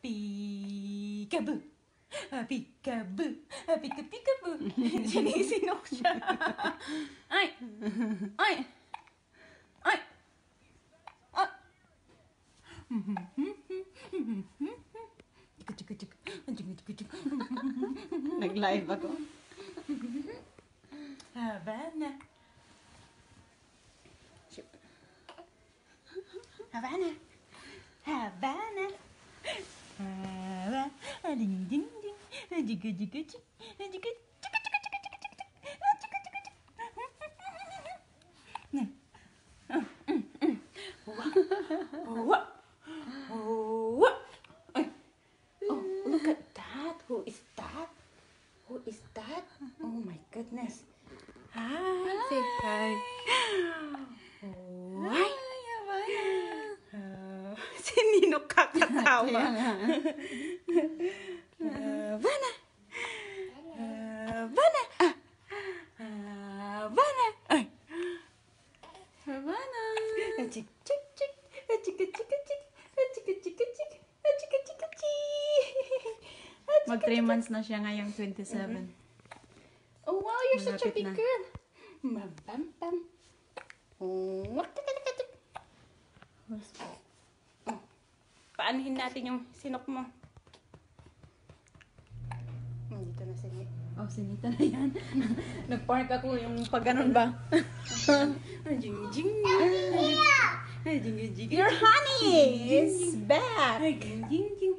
Peekaboo. Peekaboo. Peekaboo. Sinisinok siya. Ay! Ay! Ay! Ay! Nag-live ako. Havana. Havana. Havana. Havana. Ding ding ding. Jigga jigga jig. Jigga jigga jigga jigga jigga jigga. Jigga jigga jigga. What? What? Oh, look at that. Who is that? Who is that? Oh my goodness. Hi. Say hi. Oh, hi. Si Nino kakatawa. Havana. Havana. Havana. Ay. Havana. Chik chik chik. Chik chik chik. Chik chik chik. Chik chik chik. Mag 3 months na siya ngayong 27. Oh wow, you're such a Malapit big na. girl. Bam bam bam. Oh. Paanahin natin yung sinok mo. Dito na sige. Oh, sinita na yan. Nag-park ako yung pag ganun ba? Jing jing. Jing jing. Your honey is back. Jing jing.